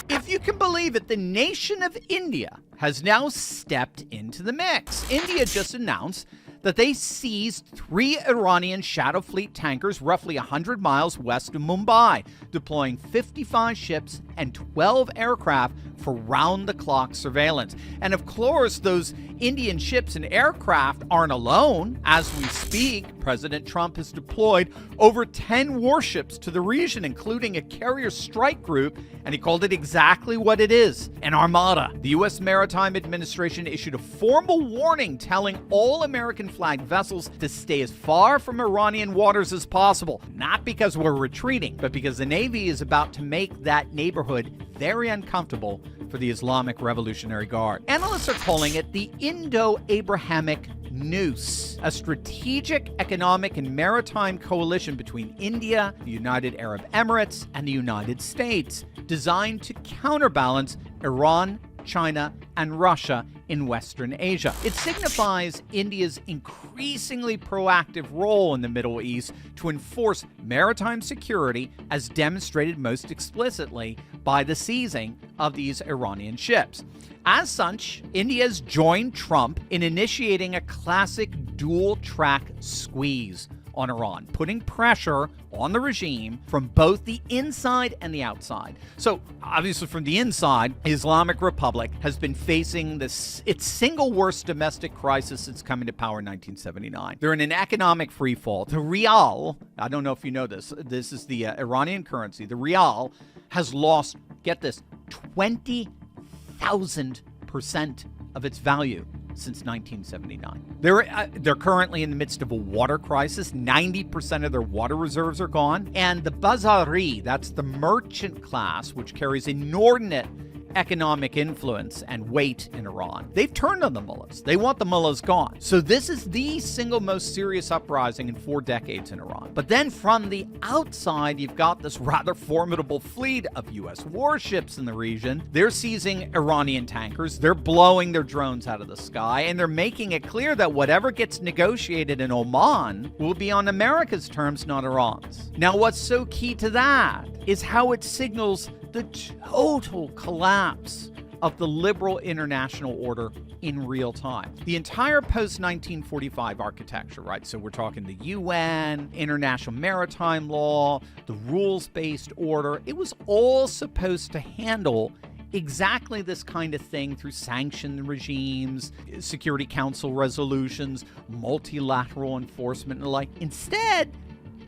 If you can believe it, the nation of India has now stepped into the mix. India just announced that they seized 3 Iranian Shadow Fleet tankers roughly 100 miles west of Mumbai, deploying 55 ships and 12 aircraft for round-the-clock surveillance. And of course, those Indian ships and aircraft aren't alone. As we speak, President Trump has deployed over 10 warships to the region, including a carrier strike group, and he called it exactly what it is, an armada. The U.S. Maritime Administration issued a formal warning telling all American-flagged vessels to stay as far from Iranian waters as possible, not because we're retreating, but because the Navy is about to make that neighborhood very uncomfortable for the Islamic Revolutionary Guard. Analysts are calling it the Indo-Abrahamic Noose, a strategic, economic, and maritime coalition between India, the United Arab Emirates, and the United States, designed to counterbalance Iran, China, and Russia in Western Asia. It signifies India's increasingly proactive role in the Middle East to enforce maritime security, as demonstrated most explicitly by the seizing of these Iranian ships. As such, India's joined Trump in initiating a classic dual-track squeeze on Iran, putting pressure on the regime from both the inside and the outside. So, obviously from the inside, the Islamic Republic has been facing its single worst domestic crisis since coming to power in 1979. They're in an economic freefall. The rial, I don't know if you know this is the Iranian currency, the rial has lost, get this, 20,000% of its value since 1979. They're currently in the midst of a water crisis. 90% of their water reserves are gone. And the Bazari, that's the merchant class, which carries inordinate economic influence and weight in Iran, they've turned on the mullahs. They want the mullahs gone. So this is the single most serious uprising in 4 decades in Iran. But then from the outside, you've got this rather formidable fleet of U.S. warships in the region. They're seizing Iranian tankers. They're blowing their drones out of the sky. And they're making it clear that whatever gets negotiated in Oman will be on America's terms, not Iran's. Now, what's so key to that is how it signals the total collapse of the liberal international order in real time. The entire post-1945 architecture, right? So we're talking the UN, international maritime law, the rules-based order. It was all supposed to handle exactly this kind of thing through sanctioned regimes, Security Council resolutions, multilateral enforcement, and the like. Instead,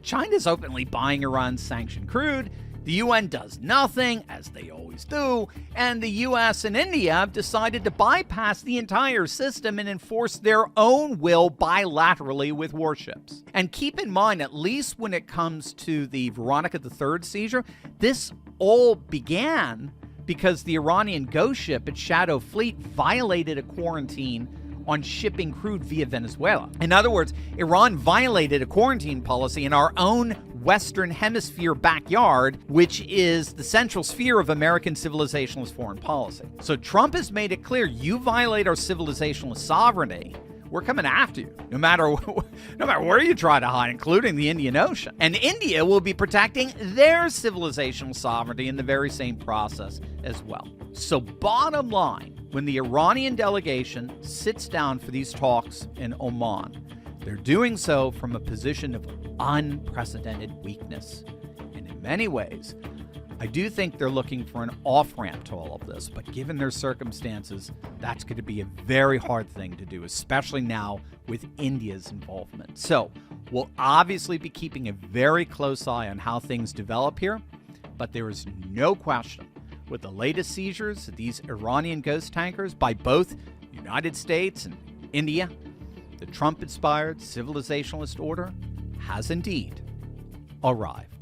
China's openly buying Iran's sanctioned crude. The UN does nothing, as they always do, and the US and India have decided to bypass the entire system and enforce their own will bilaterally with warships. And keep in mind, at least when it comes to the Veronica III seizure, this all began because the Iranian ghost ship at Shadow Fleet violated a quarantine on shipping crude via Venezuela. In other words, Iran violated a quarantine policy in our own Western Hemisphere backyard, which is the central sphere of American civilizationalist foreign policy. So Trump has made it clear, you violate our civilizationalist sovereignty, we're coming after you, no matter where you try to hide, including the Indian Ocean. And India will be protecting their civilizational sovereignty in the very same process as well. So bottom line, when the Iranian delegation sits down for these talks in Oman, they're doing so from a position of unprecedented weakness. And in many ways, I do think they're looking for an off-ramp to all of this, but given their circumstances, that's going to be a very hard thing to do, especially now with India's involvement. So we'll obviously be keeping a very close eye on how things develop here, but there is no question with the latest seizures of these Iranian ghost tankers by both the United States and India, the Trump-inspired civilizationalist order has indeed arrived.